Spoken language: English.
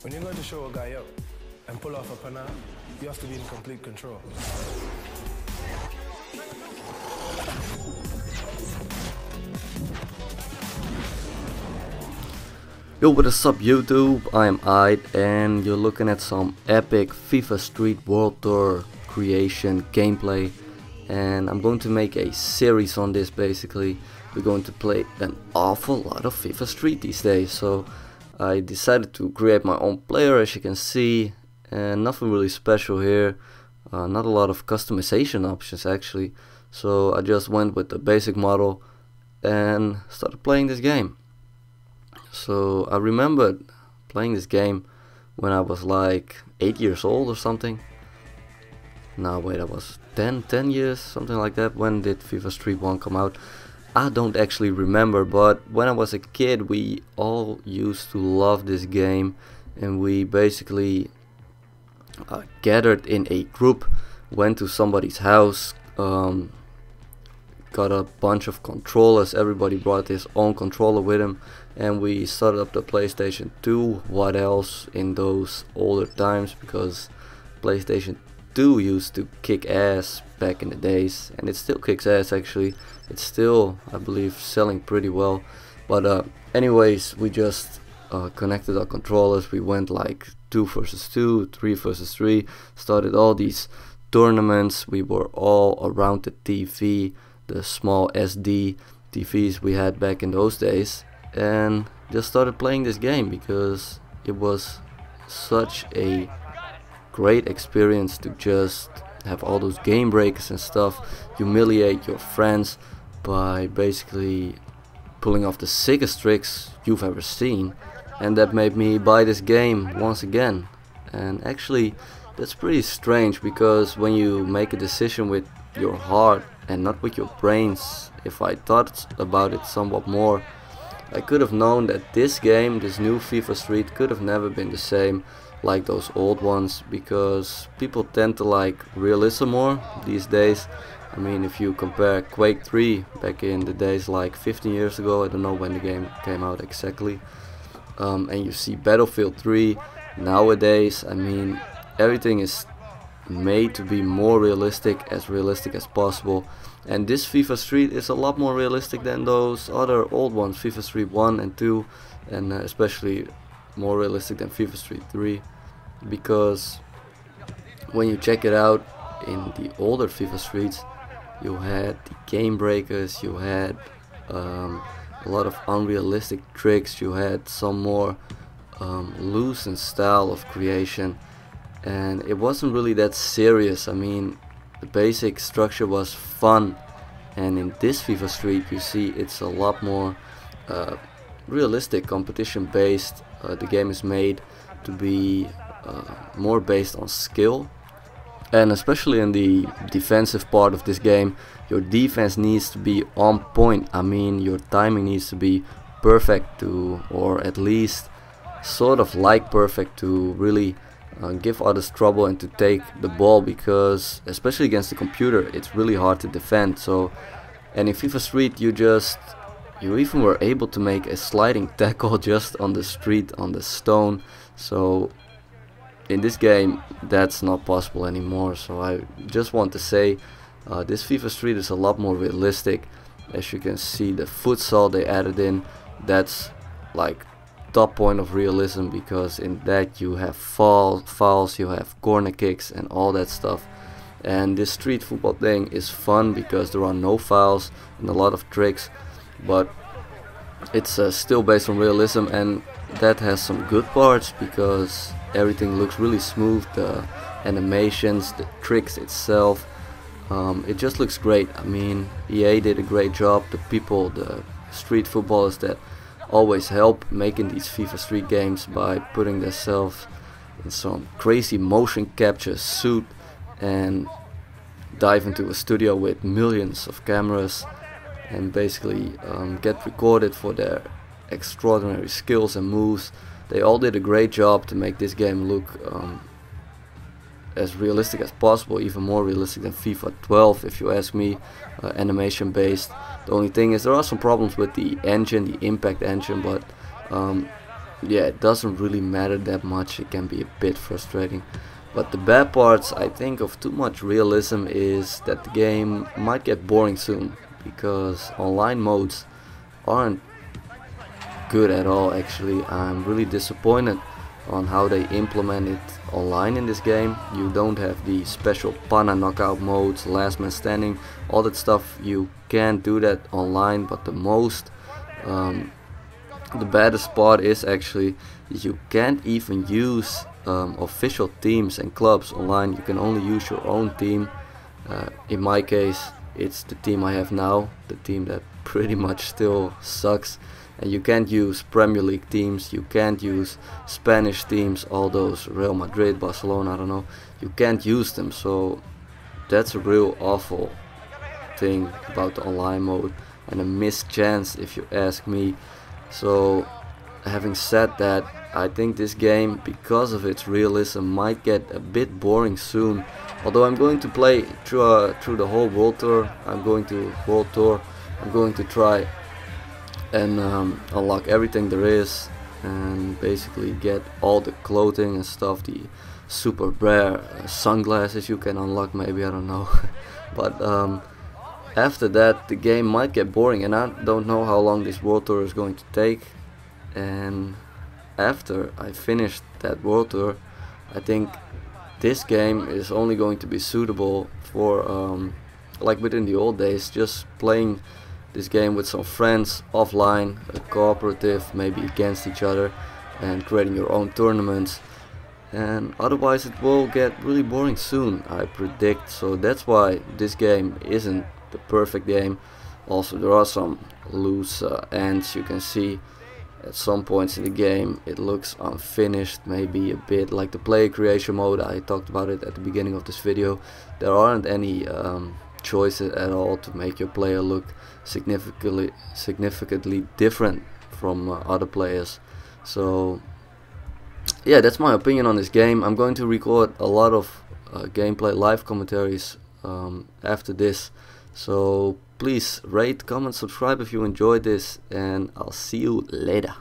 When you're going to show a guy up and pull off a penalty, you have to be in complete control. Yo, what is up YouTube? I'm Ide and you're looking at some epic FIFA Street World Tour creation gameplay, and I'm going to make a series on this. Basically, we're going to play an awful lot of FIFA Street these days, so I decided to create my own player, as you can see, and nothing really special here, not a lot of customization options actually, so I just went with the basic model and started playing this game. So I remembered playing this game when I was like 8 years old or something. No, wait, I was 10 years, something like that. When did FIFA Street 1 come out? I don't actually remember, but when I was a kid we all used to love this game, and we basically gathered in a group, went to somebody's house, got a bunch of controllers. Everybody brought his own controller with him, and we started up the PlayStation 2. What else in those older times, because PlayStation 2 used to kick ass back in the days, and it still kicks ass actually. It's still, I believe, selling pretty well. But anyways, we just connected our controllers. We went like 2 versus 2, 3 versus 3, started all these tournaments. We were all around the TV, the small SD TVs we had back in those days, and just started playing this game because it was such a great experience to just have all those game breakers and stuff, humiliate your friends by basically pulling off the sickest tricks you've ever seen. And that made me buy this game once again. And actually that's pretty strange, because when you make a decision with your heart and not with your brains, if I thought about it somewhat more, I could have known that this game, this new FIFA Street, could have never been the same like those old ones, because people tend to like realism more these days. I mean, if you compare Quake 3 back in the days, like 15 years ago, I don't know when the game came out exactly, and you see Battlefield 3 nowadays, I mean, everything is made to be more realistic as possible, and this FIFA Street is a lot more realistic than those other old ones, FIFA Street 1 and 2, and especially more realistic than FIFA Street 3, because when you check it out, in the older FIFA Streets you had the game breakers, you had a lot of unrealistic tricks, you had some more loosened style of creation, and it wasn't really that serious. I mean, the basic structure was fun, and in this FIFA Street you see it's a lot more realistic, competition based. The game is made to be more based on skill, and especially in the defensive part of this game, your defense needs to be on point. I mean, your timing needs to be perfect to, or at least sort of like perfect, to really give others trouble and to take the ball, because especially against the computer it's really hard to defend. So, and in FIFA Street you even were able to make a sliding tackle just on the street, on the stone. So in this game that's not possible anymore. So I just want to say this FIFA Street is a lot more realistic. As you can see, the futsal they added in, that's like top point of realism, because in that you have fouls, you have corner kicks and all that stuff. And this street football thing is fun because there are no fouls and a lot of tricks, but it's still based on realism, and that has some good parts because everything looks really smooth, the animations, the tricks itself, it just looks great. I mean, EA did a great job. The people, the street footballers that always help making these FIFA Street games by putting themselves in some crazy motion capture suit and dive into a studio with millions of cameras and basically get recorded for their extraordinary skills and moves. They all did a great job to make this game look as realistic as possible, even more realistic than FIFA 12 if you ask me, animation based. The only thing is there are some problems with the engine, the Impact engine, but yeah, it doesn't really matter that much. It can be a bit frustrating. But the bad parts, I think, of too much realism is that the game might get boring soon, because online modes aren't good at all. Actually, I'm really disappointed on how they implement it online in this game. You don't have the special Pana knockout modes, last man standing, all that stuff. You can't do that online, but the baddest part is actually you can't even use official teams and clubs online. You can only use your own team. In my case, it's the team I have now, the team that pretty much still sucks. And you can't use Premier League teams, you can't use Spanish teams, all those Real Madrid, Barcelona, I don't know. You can't use them, so that's a real awful thing about the online mode, and a missed chance if you ask me. So having said that, I think this game, because of its realism, might get a bit boring soon. Although I'm going to play through the whole world tour. I'm going to try and unlock everything there is, and basically get all the clothing and stuff, the super rare sunglasses you can unlock, maybe, I don't know. But after that the game might get boring, and I don't know how long this world tour is going to take. And after I finish that world tour, I think this game is only going to be suitable for like within the old days, just playing this game with some friends offline, a cooperative, maybe against each other, and creating your own tournaments. And otherwise it will get really boring soon, I predict. So that's why this game isn't the perfect game. Also, there are some loose ends. You can see at some points in the game it looks unfinished, maybe a bit like the player creation mode. I talked about it at the beginning of this video. There aren't any choices at all to make your player look significantly different from other players. So yeah, that's my opinion on this game. I'm going to record a lot of gameplay live commentaries after this, so please rate, comment, subscribe if you enjoyed this, and I'll see you later.